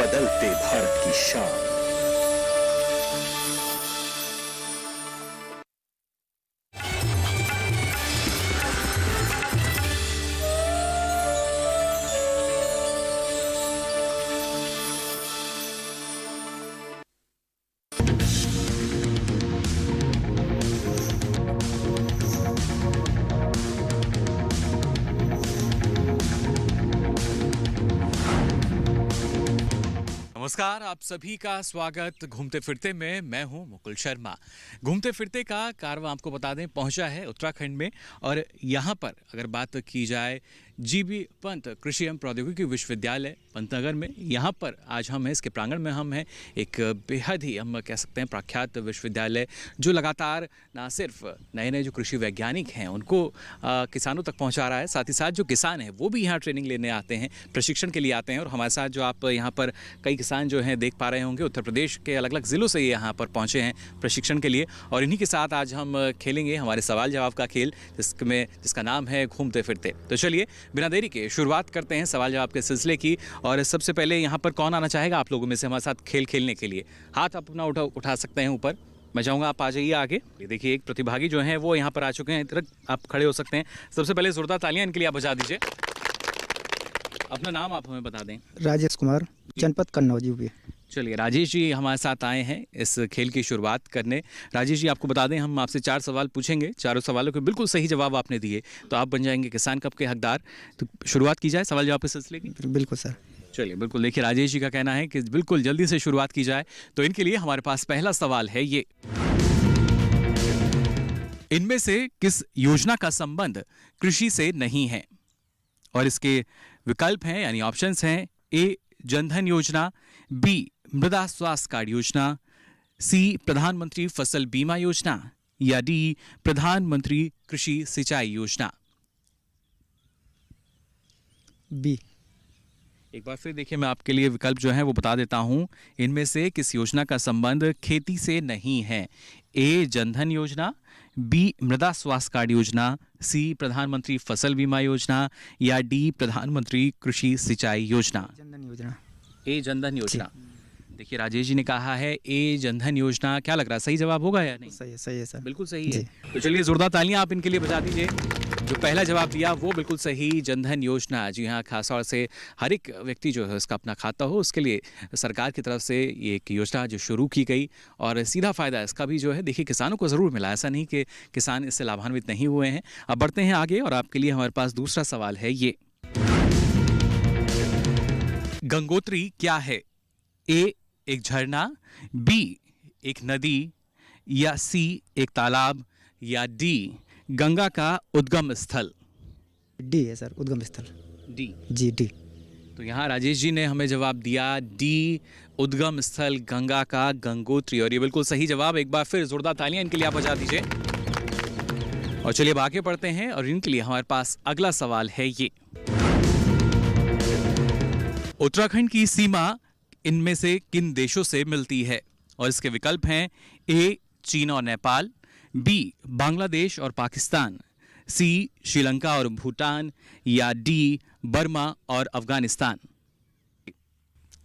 बदलते भारत की शान। नमस्कार, आप सभी का स्वागत घूमते फिरते में। मैं हूं मुकुल शर्मा। घूमते फिरते का कारवां आपको बता दें पहुंचा है उत्तराखंड में, और यहां पर अगर बात की जाए जीबी पंत कृषि एवं प्रौद्योगिकी विश्वविद्यालय पंतनगर में, यहाँ पर आज हम हैं, इसके प्रांगण में हम हैं। एक बेहद ही हम कह सकते हैं प्रख्यात विश्वविद्यालय जो लगातार ना सिर्फ नए नए जो कृषि वैज्ञानिक हैं उनको किसानों तक पहुँचा रहा है, साथ ही साथ जो किसान हैं वो भी यहाँ ट्रेनिंग लेने आते हैं, प्रशिक्षण के लिए आते हैं। और हमारे साथ जो आप यहाँ पर कई किसान जो हैं देख पा रहे होंगे, उत्तर प्रदेश के अलग अलग ज़िलों से ये यहाँ पर पहुँचे हैं प्रशिक्षण के लिए। और इन्हीं के साथ आज हम खेलेंगे हमारे सवाल जवाब का खेल, जिसका नाम है घूमते फिरते। तो चलिए बिना देरी के शुरुआत करते हैं सवाल जवाब के सिलसिले की। और सबसे पहले यहाँ पर कौन आना चाहेगा आप लोगों में से हमारे साथ खेल खेलने के लिए? हाथ अपना उठा सकते हैं ऊपर। मैं चाहूँगा आप आ जाइए आगे। देखिए एक प्रतिभागी जो हैं वो यहाँ पर आ चुके हैं, इधर आप खड़े हो सकते हैं। सबसे पहले जोरदार तालियां इनके लिए आप बजा दीजिए। अपना नाम आप हमें बता दें। राजेश कुमार, जनपद कन्नौज यूपी। चलिए राजेश जी हमारे साथ आए हैं इस खेल की शुरुआत करने। राजेश जी आपको बता दें हम आपसे 4 सवाल पूछेंगे, चारों सवालों के बिल्कुल सही जवाब आपने दिए तो आप बन जाएंगे किसान कप के हकदार। तो शुरुआत की जाए सवाल जवाब के सिलसिले की। बिल्कुल सर। चलिए बिल्कुल, देखिए राजेश जी का कहना है कि बिल्कुल जल्दी से शुरुआत की जाए। तो इनके लिए हमारे पास पहला सवाल है ये, इनमें से किस योजना का संबंध कृषि से नहीं है? और इसके विकल्प हैं यानी ऑप्शंस हैं, ए जनधन योजना, बी मृदा स्वास्थ्य कार्ड योजना, सी प्रधानमंत्री फसल बीमा योजना, या डी प्रधानमंत्री कृषि सिंचाई योजना। बी। एक बार फिर देखिए मैं आपके लिए विकल्प जो है वो बता देता हूं। इनमें से किस योजना का संबंध खेती से नहीं है? ए जनधन योजना, बी मृदा स्वास्थ्य कार्ड योजना, सी प्रधानमंत्री फसल बीमा योजना, या डी प्रधानमंत्री कृषि सिंचाई योजना। जनधन योजना। ए जनधन योजना। देखिए राजेश जी ने कहा है ए जनधन योजना। क्या लग रहा है सही जवाब होगा या नहीं? सही है सर। बिल्कुल सही है। तो चलिए जोरदार तालियां आप इनके लिए बजा दीजिए। जो पहला जवाब दिया वो बिल्कुल सही, जनधन योजना। जी हाँ, खासतौर से हर एक व्यक्ति जो है उसका अपना खाता हो, उसके लिए सरकार की तरफ से ये एक योजना जो शुरू की गई, और सीधा फायदा इसका भी जो है देखिए किसानों को ज़रूर मिला। ऐसा नहीं कि किसान इससे लाभान्वित नहीं हुए हैं। अब बढ़ते हैं आगे और आपके लिए हमारे पास दूसरा सवाल है ये, गंगोत्री क्या है? ए एक झरना, बी एक नदी, या सी एक तालाब, या डी गंगा का उद्गम स्थल। डी है सर, उद्गम स्थल। डी। G D. तो यहाँ राजेश जी ने हमें जवाब दिया डी उद्गम स्थल गंगा का गंगोत्री, और ये बिल्कुल सही जवाब। एक बार फिर जोरदार तालियां इनके लिए आप बजा दीजिए। और चलिए अब आगे बढ़ते हैं और इनके लिए हमारे पास अगला सवाल है ये, उत्तराखंड की सीमा इनमें से किन देशों से मिलती है? और इसके विकल्प हैं, ए चीन और नेपाल, बी बांग्लादेश और पाकिस्तान, सी श्रीलंका और भूटान, या डी बर्मा और अफगानिस्तान।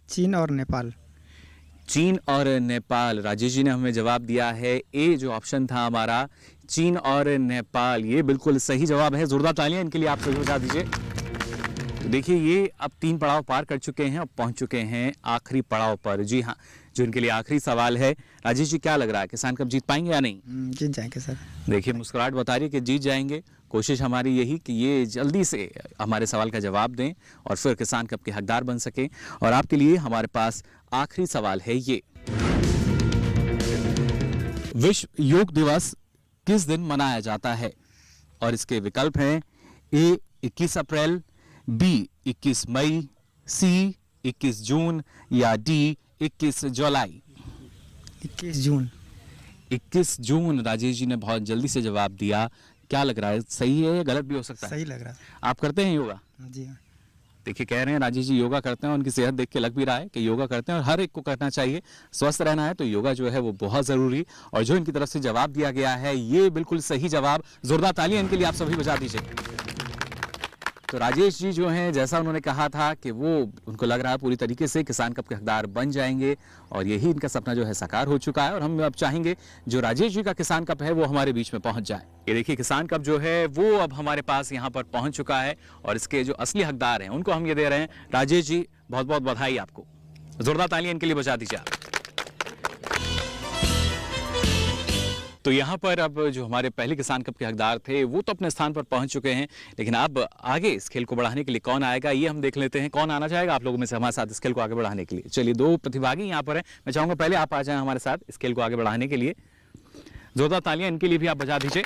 चीन और नेपाल। चीन और नेपाल। राजेश जी ने हमें जवाब दिया है ए जो ऑप्शन था हमारा, चीन और नेपाल। ये बिल्कुल सही जवाब है। जोरदार तालियां इनके लिए आप सभी बजा दीजिए। तो देखिए ये अब 3 पड़ाव पार कर चुके हैं, अब पहुंच चुके हैं आखिरी पड़ाव पर। जी हाँ, जो इनके लिए आखिरी सवाल है। राजेश जी क्या लग रहा है, किसान कब जीत पाएंगे या नहीं? जीत जाएंगे सर। देखिए मुस्कुराहट बता रही है कि जीत जाएंगे। कोशिश हमारी यही कि ये जल्दी से हमारे सवाल का जवाब दें और फिर किसान कप के हकदार बन सकें। और आपके लिए हमारे पास आखिरी सवाल है ये, विश्व योग दिवस किस दिन मनाया जाता है? और इसके विकल्प हैं, ए 21 अप्रैल, बी 21 मई, सी 21 जून, या डी 21 जुलाई। 21 जून। 21 जून। राजेश जी ने बहुत जल्दी से जवाब दिया। क्या लग रहा है, सही है या गलत भी हो सकता है? सही लग रहा है। आप करते हैं योगा? जी हाँ। देखिए कह रहे हैं राजेश जी योगा करते हैं, उनकी सेहत देख के लग भी रहा है कि योगा करते हैं, और हर एक को करना चाहिए। स्वस्थ रहना है तो योगा जो है वो बहुत जरूरी। और जो इनकी तरफ से जवाब दिया गया है ये बिल्कुल सही जवाब। जोरदार तालियां इनके लिए आप सभी बजा दीजिए। तो राजेश जी जो हैं, जैसा उन्होंने कहा था कि वो उनको लग रहा है पूरी तरीके से किसान कप के हकदार बन जाएंगे और यही इनका सपना जो है साकार हो चुका है। और हम अब चाहेंगे जो राजेश जी का किसान कप है वो हमारे बीच में पहुंच जाए। ये देखिए किसान कप जो है वो अब हमारे पास यहाँ पर पहुंच चुका है और इसके जो असली हकदार हैं उनको हम ये दे रहे हैं। राजेश जी, बहुत बहुत बधाई आपको, जोरदार तालियां इनके लिए बजा दीजिए आप। तो यहाँ पर अब जो हमारे पहले किसान कप के हकदार थे वो तो अपने स्थान पर पहुंच चुके हैं, लेकिन अब आगे इस खेल को बढ़ाने के लिए कौन आएगा ये हम देख लेते हैं। कौन आना चाहेगा आप लोगों में से हमारे साथ इस खेल को आगे बढ़ाने के लिए? चलिए, 2 प्रतिभागी यहाँ पर हैं। मैं चाहूंगा पहले आप आ जाएं हमारे साथ इस खेल को आगे बढ़ाने के लिए। जोरदार तालियां इनके लिए भी आप बजा दीजिए।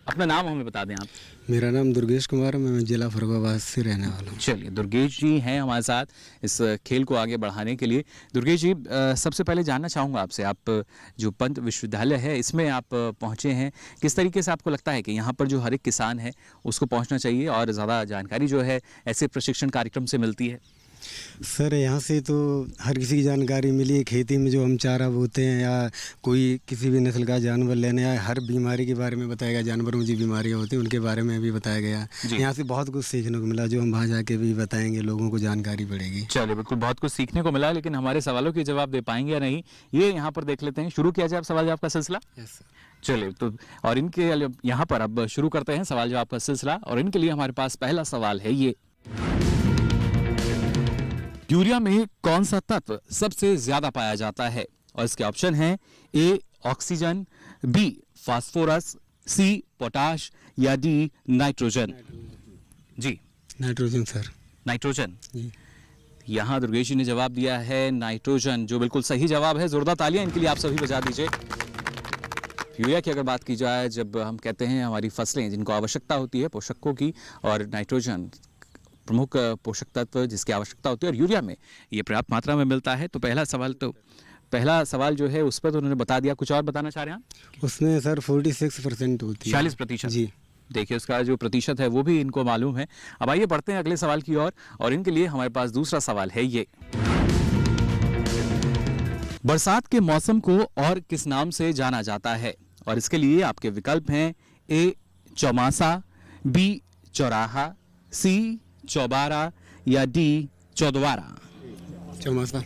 अपना नाम हमें बता दें आप। मेरा नाम दुर्गेश कुमार है, मैं जिला फर्रुखाबाद से रहने वाला हूँ। चलिए, दुर्गेश जी हैं हमारे साथ इस खेल को आगे बढ़ाने के लिए। दुर्गेश जी, सबसे पहले जानना चाहूँगा आपसे, आप जो पंत विश्वविद्यालय है इसमें आप पहुँचे हैं, किस तरीके से आपको लगता है कि यहाँ पर जो हर एक किसान है उसको पहुँचना चाहिए और ज़्यादा जानकारी जो है ऐसे प्रशिक्षण कार्यक्रम से मिलती है? सर, यहाँ से तो हर किसी की जानकारी मिली है। खेती में जो हम चारा बोते हैं या कोई किसी भी नस्ल का जानवर लेने या हर बीमारी के बारे में बताया गया। जानवरों में जो बीमारियाँ होती हैं उनके बारे में भी बताया गया। यहाँ से बहुत कुछ सीखने को मिला जो हम वहाँ जाके भी बताएंगे, लोगों को जानकारी बढ़ेगी। चलिए, बिल्कुल बहुत कुछ सीखने को मिला, लेकिन हमारे सवालों के जवाब दे पाएंगे या नहीं ये यहाँ पर देख लेते हैं। शुरू किया जाए आप सवाल जवाब का सिलसिला? Yes sir. चलिए, तो और इनके यहाँ पर अब शुरू करते हैं सवाल जवाब का सिलसिला। और इनके लिए हमारे पास पहला सवाल है ये, यूरिया में कौन सा तत्व सबसे ज्यादा पाया जाता है? और इसके ऑप्शन हैं A oxygen, B phosphorus, C potash या डी नाइट्रोजन। जी, नाइट्रोजन सर। नाइट्रोजन। जी। यहाँ दुर्गेश जी ने जवाब दिया है नाइट्रोजन, जो बिल्कुल सही जवाब है। जोरदार तालियां इनके लिए आप सभी बजा दीजिए। यूरिया की अगर बात की जाए, जब हम कहते हैं हमारी फसलें जिनको आवश्यकता होती है पोषकों की, और नाइट्रोजन प्रमुख पोषक तत्व जिसकी आवश्यकता होती है और यूरिया में ये पर्याप्त मात्रा में मिलता है। तो पहला सवाल जो है उस पर तो उन्होंने बता दिया। कुछ और बताना चाह रहे हैं आप? उसमें सर 46% होती है। 40%? जी। देखिए, उसका जो प्रतिशत है वो भी इनको मालूम है। अब आइए बढ़ते हैं अगले सवाल की ओर। और इनके लिए हमारे पास दूसरा सवाल है ये, बरसात के मौसम को और किस नाम से जाना जाता है? और इसके लिए आपके विकल्प हैं ए चौमासा, बी चौराहा, सी चौबारा या डी चौदवारा। चौमासा।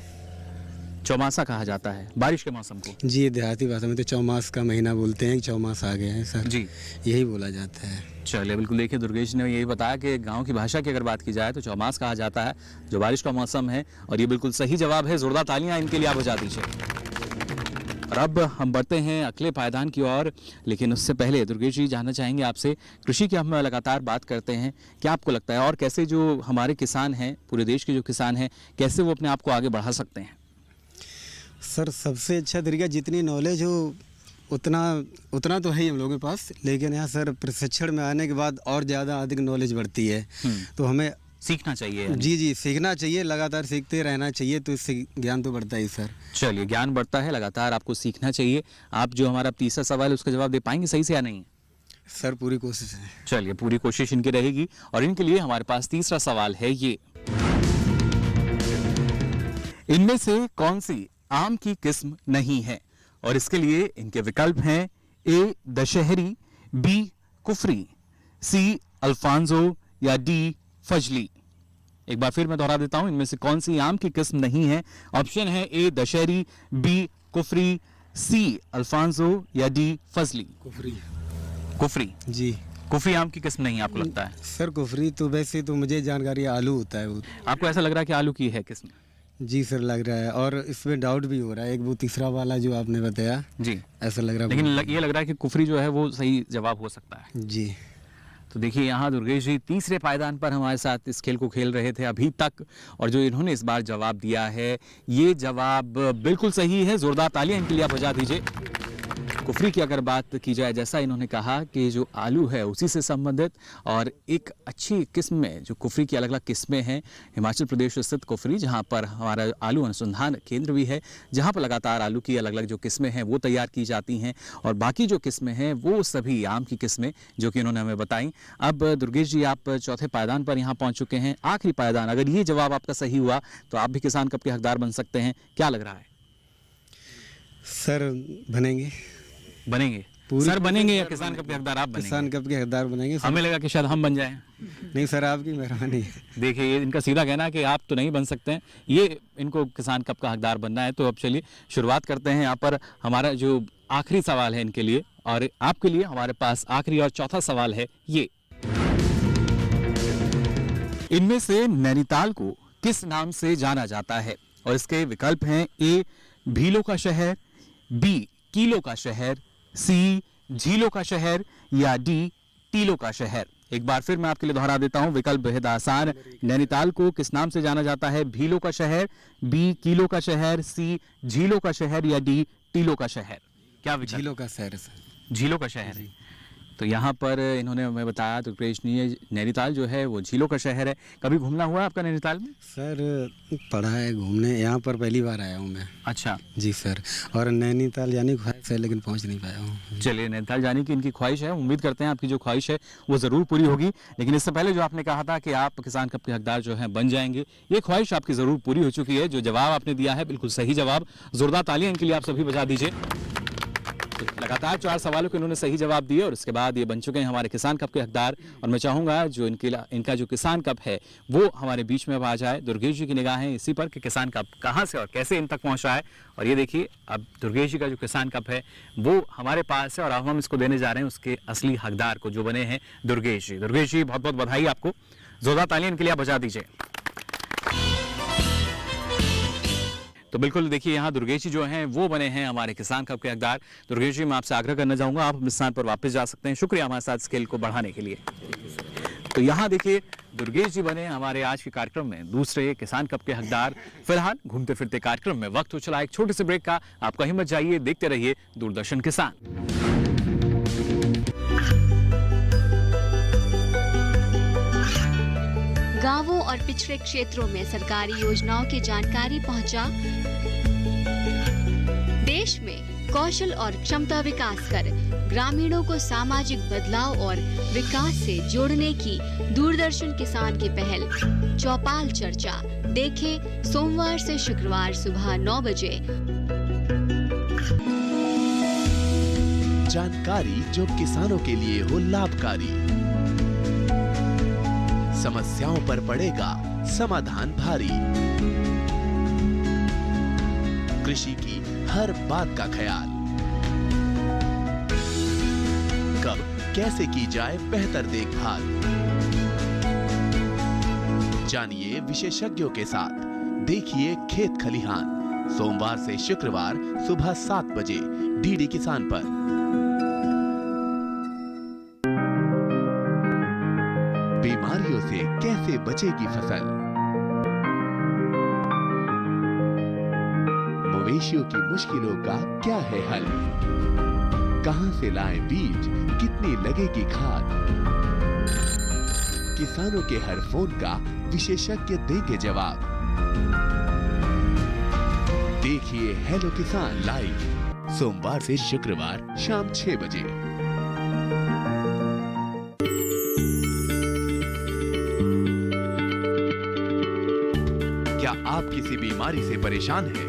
चौमासा कहा जाता है बारिश के मौसम को। जी, देहाती भाषा में तो चौमास का महीना बोलते हैं। चौमास आ गए हैं सर जी, यही बोला जाता है। चलिए, बिल्कुल। देखिए, दुर्गेश ने यही बताया कि गांव की भाषा की अगर बात की जाए तो चौमास कहा जाता है जो बारिश का मौसम है, और ये बिल्कुल सही जवाब है। जोरदार तालियां इनके लिए आप बजा दीजिए। और अब हम बढ़ते हैं अगले पायदान की ओर, लेकिन उससे पहले दुर्गेश जी जानना चाहेंगे आपसे, कृषि की हम लगातार बात करते हैं, क्या आपको लगता है और कैसे जो हमारे किसान हैं, पूरे देश के जो किसान हैं, कैसे वो अपने आप को आगे बढ़ा सकते हैं? सर, सबसे अच्छा तरीका, जितनी नॉलेज हो उतना तो है ही हम लोगों के पास, लेकिन यहाँ सर प्रशिक्षण में आने के बाद और ज़्यादा अधिक नॉलेज बढ़ती है। तो हमें सीखना चाहिए। जी, सीखना चाहिए, लगातार सीखते रहना चाहिए, तो इससे ज्ञान तो बढ़ता ही सर। चलिए, ज्ञान बढ़ता है, लगातार आपको सीखना चाहिए। आप जो हमारा तीसरा सवाल है उसका जवाब दे पाएंगे सही से या नहीं? सर, पूरी कोशिश है। चलिए, पूरी कोशिश इनकी रहेगी। और इनके लिए हमारे पास तीसरा सवाल है ये, इनमें से कौन सी आम की किस्म नहीं है? और इसके लिए इनके विकल्प हैं ए दशहरी, बी कुफरी, सी अल्फांजो या डी फजली। एक बार फिर मैं दोहरा देता हूं, इनमें से कौन सी आम की किस्म नहीं है? ऑप्शन है ए दशहरी, बी कुफरी, सी अल्फांजो या डी फजली। कुफरी। जी। कुफरी आम की किस्म नहीं आपको लगता है? सर, कुफरी तो वैसे तो मुझे जानकारी आलू होता है वो। आपको ऐसा लग रहा है कि आलू की है किस्म? जी सर, लग रहा है, और इसमें डाउट भी हो रहा है। एक वो तीसरा वाला जो आपने बताया जी, ऐसा लग रहा है, लेकिन ये लग रहा है कि कुफरी जो है वो सही जवाब हो सकता है। जी। तो देखिए, यहाँ दुर्गेश जी तीसरे पायदान पर हमारे साथ इस खेल को खेल रहे थे अभी तक, और जो इन्होंने इस बार जवाब दिया है ये जवाब बिल्कुल सही है। जोरदार तालियां इनके लिए आप बजा दीजिए। कुफरी की अगर बात की जाए, जैसा इन्होंने कहा कि जो आलू है उसी से संबंधित, और एक अच्छी किस्म में जो कुफरी की अलग अलग किस्में हैं, हिमाचल प्रदेश स्थित कुफरी, जहां पर हमारा आलू अनुसंधान केंद्र भी है, जहां पर लगातार आलू की अलग अलग जो किस्में हैं वो तैयार की जाती हैं, और बाकी जो किस्में हैं वो सभी आम की किस्में जो कि इन्होंने हमें बताई। अब दुर्गेश जी, आप चौथे पायदान पर यहाँ पहुँच चुके हैं, आखिरी पायदान। अगर ये जवाब आपका सही हुआ तो आप भी किसान कप के हकदार बन सकते हैं। क्या लग रहा है? सर, बनेंगे। सर बनेंगे या किसान कप के हकदार आप बनेंगे? किसान कप के हकदार बनेंगे सर। हमें लगा कि शायद हम बन जाएं। नहीं सर, आपकी मेहरबानी है। देखिए ये इनका सीधा कहना है कि आप तो नहीं बन सकते हैं, ये इनको किसान कप का हकदार बनना है। तो अब चलिए शुरुआत करते हैं। यहाँ पर हमारा जो आखिरी सवाल है इनके लिए, और आपके लिए हमारे पास आखिरी और चौथा सवाल है ये। इनमें से नैनीताल को किस नाम से जाना जाता है? और इसके विकल्प हैं ए भीलों का शहर, बी कीलों का शहर, सी झीलों का शहर या डी टीलों का शहर। एक बार फिर मैं आपके लिए दोहरा देता हूं, विकल्प बेहद आसान। नैनीताल को किस नाम से जाना जाता है? भीलों का शहर, बी कीलों का शहर, सी झीलों का शहर या डी टीलों का शहर। क्या विकल्प? झीलों का शहर है सर। झीलों का शहर है। तो यहाँ पर इन्होंने हमें बताया तो नैनीताल जो है वो झीलों का शहर है। कभी घूमना हुआ है आपका नैनीताल में? सर पढ़ा है घूमने, यहाँ पर पहली बार आया हूँ मैं। अच्छा जी सर। और नैनीताल जाने की ख्वाहिश है लेकिन पहुँच नहीं पाया हूँ। चलिए, नैनीताल जाने की इनकी ख्वाहिश है, उम्मीद करते हैं आपकी जो ख्वाहिश है वो ज़रूर पूरी होगी। लेकिन इससे पहले जो आपने कहा था कि आप किसान कप के हकदार जो हैं बन जाएंगे, ये ख्वाहिश आपकी ज़रूर पूरी हो चुकी है। जो जवाब आपने दिया है बिल्कुल सही जवाब। जोरदार तालियां इनके लिए आप सभी बजा दीजिए। लगातार 4 सवालों के इन्होंने सही जवाब दिए और उसके बाद ये बन चुके हैं हमारे किसान कप के हकदार। और मैं चाहूँगा जो इनका जो किसान कप है वो हमारे बीच में अब आ जाए। दुर्गेश जी की निगाहें इसी पर कि किसान कप कहाँ से और कैसे इन तक पहुँचा है। और ये देखिए, अब दुर्गेश जी का जो किसान कप है वो हमारे पास है और अब हम इसको देने जा रहे हैं उसके असली हकदार को, जो बने हैं दुर्गेश जी। दुर्गेश जी बहुत बहुत बधाई आपको। जोरदार तालियां इनके लिए आप बजा दीजिए। तो बिल्कुल देखिए, यहाँ दुर्गेश जी जो हैं वो बने हैं हमारे किसान कप के हकदार। दुर्गेश जी, मैं आपसे आग्रह करना चाहूँगा आप अपने स्थान पर वापस जा सकते हैं। शुक्रिया हमारे साथ स्केल को बढ़ाने के लिए। तो यहाँ देखिए, दुर्गेश जी बने हमारे आज के कार्यक्रम में दूसरे किसान कप के हकदार। फिलहाल घूमते फिरते कार्यक्रम में वक्त हो चला एक छोटे से ब्रेक का। आप कहीं मत जाइए, देखते रहिए दूरदर्शन किसान। गांवों और पिछड़े क्षेत्रों में सरकारी योजनाओं की जानकारी पहुंचा। देश में कौशल और क्षमता विकास कर ग्रामीणों को सामाजिक बदलाव और विकास से जोड़ने की दूरदर्शन किसान की पहल चौपाल चर्चा देखें सोमवार से शुक्रवार सुबह 9 बजे। जानकारी जो किसानों के लिए हो लाभकारी, समस्याओं पर पड़ेगा समाधान भारी, कृषि की हर बात का ख्याल, कब कैसे की जाए बेहतर देखभाल। जानिए विशेषज्ञों के साथ, देखिए खेत खलिहान सोमवार से शुक्रवार सुबह 7 बजे डीडी किसान पर। बीमारियों से कैसे बचेगी फसल, मवेशियों की मुश्किलों का क्या है हल, कहां से लाएं बीज, कितनी लगेगी खाद। किसानों के हर फोन का विशेषज्ञ देंगे जवाब। देखिए हेलो किसान लाइव सोमवार से शुक्रवार शाम 6 बजे। क्या आप किसी बीमारी से परेशान हैं?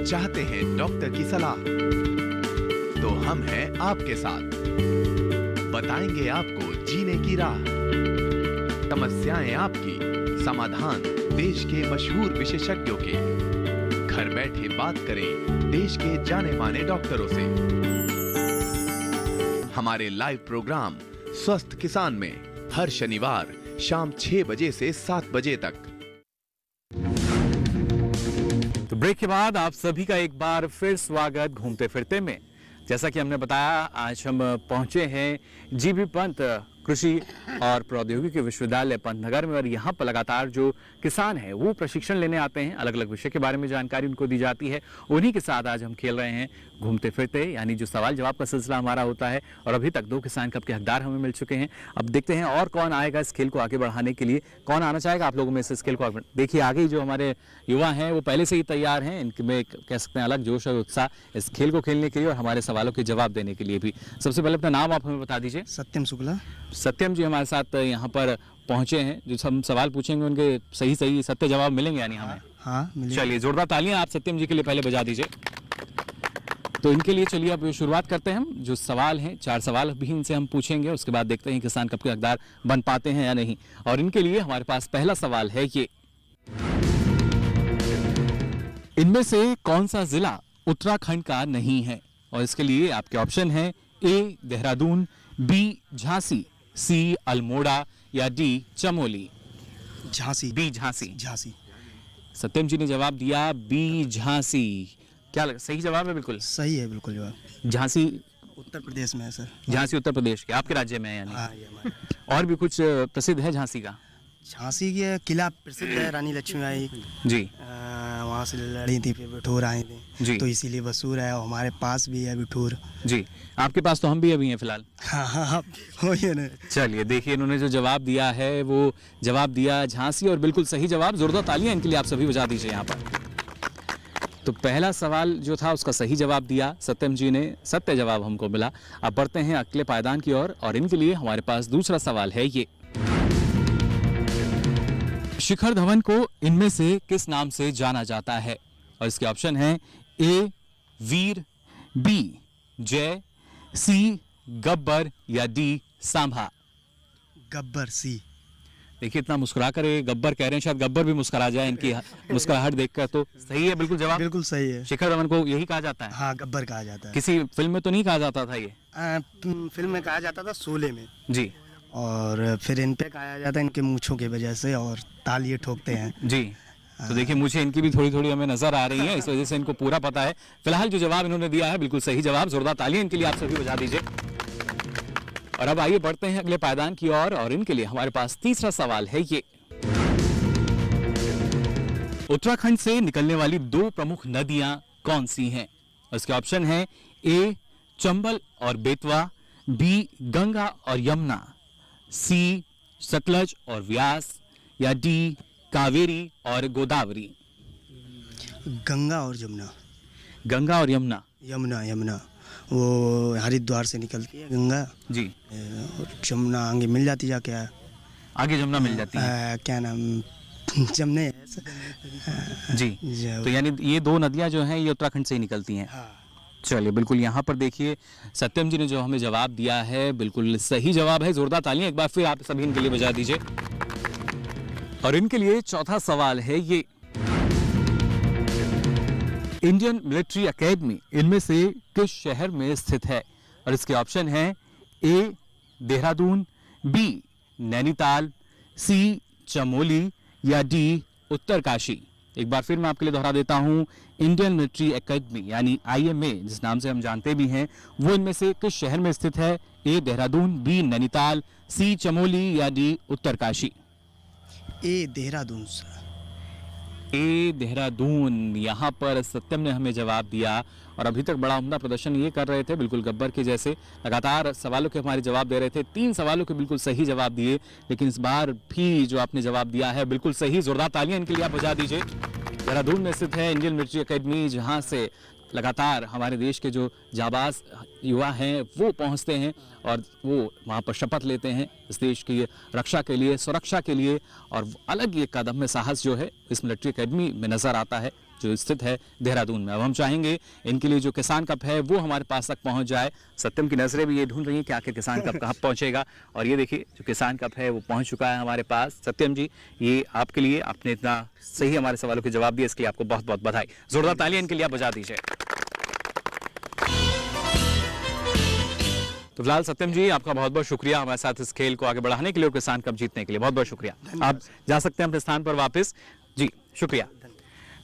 चाहते हैं डॉक्टर की सलाह? तो हम हैं आपके साथ, बताएंगे आपको जीने की राह। समस्याएं आपकी, समाधान देश के मशहूर विशेषज्ञों के। घर बैठे बात करें देश के जाने माने डॉक्टरों से। हमारे लाइव प्रोग्राम स्वस्थ किसान में हर शनिवार शाम 6 बजे से 7 बजे तक। तो ब्रेक के बाद आप सभी का एक बार फिर स्वागत घूमते फिरते में। जैसा कि हमने बताया, आज हम पहुंचे हैं जीबी पंत कृषि और प्रौद्योगिकी विश्वविद्यालय पंतनगर में। और यहाँ पर लगातार जो किसान हैं वो प्रशिक्षण लेने आते हैं, अलग अलग विषय के बारे में जानकारी उनको दी जाती है। उन्हीं के साथ आज हम खेल रहे हैं घूमते फिरते, यानी जो सवाल जवाब का सिलसिला हमारा होता है। और अभी तक 2 किसान कप के हकदार हमें मिल चुके हैं। अब देखते हैं और कौन आएगा इस खेल को आगे बढ़ाने के लिए, कौन आना चाहेगा आप लोगों में इस खेल को आगे। देखिए आगे जो हमारे युवा हैं वो पहले से ही तैयार हैं, इनमें कह सकते हैं अलग जोश और उत्साह इस खेल को खेलने के लिए और हमारे सवालों के जवाब देने के लिए भी। सबसे पहले अपना नाम आप हमें बता दीजिए। सत्यम शुक्ला। सत्यम जी हमारे साथ यहाँ पर पहुंचे हैं। जो हम सवाल पूछेंगे उनके सही सही सत्य जवाब मिलेंगे यानी हमें। हाँ मिलेगा। चलिए जोरदार तालियां आप सत्यम जी के लिए पहले बजा दीजिए। तो इनके लिए चलिए अब शुरुआत करते हैं हम। जो सवाल हैं 4 सवाल भी इनसे हम पूछेंगे, उसके बाद देखते हैं किसान कप के हकदार बन पाते हैं या नहीं। और इनके लिए हमारे पास पहला सवाल है ये, इनमें से कौन सा जिला उत्तराखंड का नहीं है? और इसके लिए आपके ऑप्शन हैं ए देहरादून, बी झांसी, सी अल्मोड़ा या डी चमोली। झांसी। बी झांसी। झांसी। सत्यम जी ने जवाब दिया बी झांसी। क्या सही जवाब है? बिल्कुल सही है, बिल्कुल जवाब। झांसी उत्तर प्रदेश में है सर। झांसी उत्तर प्रदेश के आपके राज्य में है यानी? हाँ, ये हमारा। और भी कुछ प्रसिद्ध है झांसी का? झांसी के किला प्रसिद्ध है, रानी लक्ष्मीबाई जी वहाँ से लड़ी थी, फिर बिठूर आए थे जी। तो इसीलिए मशहूर है। और हमारे पास भी है बिठूर। जी, आपके पास तो हम भी अभी हैं फिलहाल। हाँ हाँ हाँ, हो ही है ना। चलिए देखिए इन्होंने जो जवाब दिया है वो जवाब दिया झांसी, और बिल्कुल सही जवाब। जोरदार तालियां इनके लिए आप सभी बजा दीजिए यहाँ पर। तो पहला सवाल जो था उसका सही जवाब दिया सत्यम जी ने, सत्य जवाब हमको मिला। अब बढ़ते हैं अगले पायदान की ओर, और इनके लिए हमारे पास दूसरा सवाल है ये, शिखर धवन को इनमें से किस नाम से जाना जाता है? और इसके ऑप्शन हैं ए वीर, बी जय, सी गब्बर या डी सांभा। गब्बर, सी। देखिए इतना मुस्कुरा कर ये गब्बर कह रहे हैं, शायद गब्बर भी मुस्कुरा जाए इनकी मुस्कुराहट देखकर। तो सही है बिल्कुल जवाब? बिल्कुल सही है। शिखर धवन को यही कहा जाता है? हाँ, गब्बर कहा जाता है। किसी फिल्म में तो नहीं कहा जाता था ये? फिल्म में कहा जाता था, शोले में। जी। और फिर इन पे कहा जाता है इनके मूंछों की वजह से, और ताल ये ठोकते हैं। जी। तो देखिए मुझे इनकी भी थोड़ी थोड़ी हमें नजर आ रही है, इस वजह से इनको पूरा पता है। फिलहाल जो जवाब इन्होंने दिया है बिल्कुल सही जवाब। जोरदार तालियां इनके लिए आप सभी बजा दीजिए। और अब आइए बढ़ते हैं अगले पायदान की ओर, और इनके लिए हमारे पास तीसरा सवाल है ये, उत्तराखंड से निकलने वाली 2 प्रमुख नदियां कौन सी हैं? इसके ऑप्शन हैं ए चंबल और बेतवा, बी गंगा और यमुना, सी सतलज और व्यास या डी कावेरी और गोदावरी। गंगा और यमुना। गंगा और यमुना। यमुना, यमुना वो हरिद्वार से निकलती है गंगा जी। और यमुना आगे मिल जाती है। क्या आगे यमुना मिल जाती है? क्या नाम, जमने जी। तो यानी ये 2 नदियां जो हैं ये उत्तराखंड से ही निकलती हैं। हाँ। चलिए बिल्कुल यहाँ पर देखिए सत्यम जी ने जो हमें जवाब दिया है बिल्कुल सही जवाब है। जोरदार तालियां एक बार फिर आप सभी इनके लिए बजा दीजिए। और इनके लिए चौथा सवाल है ये, इंडियन मिलिट्री एकेडमी इनमें से किस शहर में स्थित है? और इसके ऑप्शन हैं ए देहरादून, बी नैनीताल, सी चमोली या डी उत्तरकाशी। एक बार फिर मैं आपके लिए दोहरा देता हूं, इंडियन मिलिट्री एकेडमी यानी IMA जिस नाम से हम जानते भी हैं, वो इनमें से किस शहर में स्थित है? ए देहरादून, बी नैनीताल, सी चमोली या डी उत्तरकाशी। ए देहरादून। ए देहरादून, यहाँ पर सत्यम ने हमें जवाब दिया। और अभी तक बड़ा उम्दा प्रदर्शन ये कर रहे थे, बिल्कुल गब्बर के जैसे लगातार सवालों के हमारे जवाब दे रहे थे। 3 सवालों के बिल्कुल सही जवाब दिए, लेकिन इस बार भी जो आपने जवाब दिया है बिल्कुल सही। जोरदार तालियां इनके लिए आप बजा दीजिए। देहरादून में स्थित है इंडियन मिलिट्री एकेडमी, जहाँ से लगातार हमारे देश के जो जाबाज युवा हैं वो पहुंचते हैं और वो वहाँ पर शपथ लेते हैं इस देश की रक्षा के लिए, सुरक्षा के लिए। और अलग ये कदम में साहस जो है इस मिलिट्री एकेडमी में नज़र आता है जो स्थित है देहरादून में। अब हम चाहेंगे इनके लिए जो किसान कप है वो हमारे पास तक पहुंच जाए। सत्यम की नज़रें भी ये ढूंढ रही हैं कि आखिर किसान कप कहाँ पहुंचेगा। और ये देखिए जो किसान कप है वो पहुंच चुका है हमारे पास। सत्यम जी ये आपके लिए, आपने इतना सही हमारे सवालों के जवाब दिए, इसके लिए आपको बहुत बहुत बधाई। जोरदार तालियां इनके लिए आप बजा दीजिए। तो फिलहाल सत्यम जी आपका बहुत बहुत शुक्रिया हमारे साथ इस खेल को आगे बढ़ाने के लिए और किसान कप जीतने के लिए बहुत बहुत शुक्रिया। आप जा सकते हैं अपने स्थान पर वापस। जी शुक्रिया।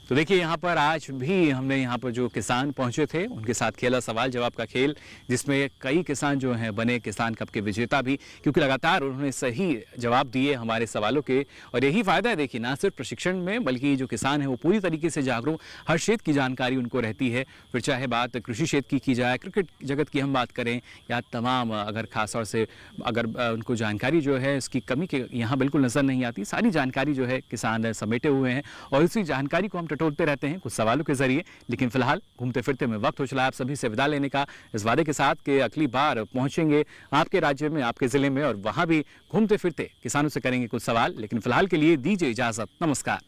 तो देखिए यहाँ पर आज भी हमने यहाँ पर जो किसान पहुँचे थे उनके साथ खेला सवाल जवाब का खेल, जिसमें कई किसान जो हैं बने किसान कप के विजेता भी, क्योंकि लगातार उन्होंने सही जवाब दिए हमारे सवालों के। और यही फ़ायदा है देखिए ना सिर्फ प्रशिक्षण में, बल्कि जो किसान है वो पूरी तरीके से जागरूक, हर क्षेत्र की जानकारी उनको रहती है। फिर चाहे बात कृषि क्षेत्र की जाए, क्रिकेट जगत की हम बात करें, या तमाम अगर खास तौर से अगर उनको जानकारी जो है इसकी कमी के यहाँ बिल्कुल नज़र नहीं आती। सारी जानकारी जो है किसान समेटे हुए हैं और इसी जानकारी को हम टटोलते रहते हैं कुछ सवालों के जरिए। लेकिन फिलहाल घूमते फिरते में वक्त हो चला आप सभी से विदा लेने का, इस वादे के साथ कि अगली बार पहुंचेंगे आपके राज्य में, आपके जिले में, और वहां भी घूमते फिरते किसानों से करेंगे कुछ सवाल। लेकिन फिलहाल के लिए दीजिए इजाजत, नमस्कार।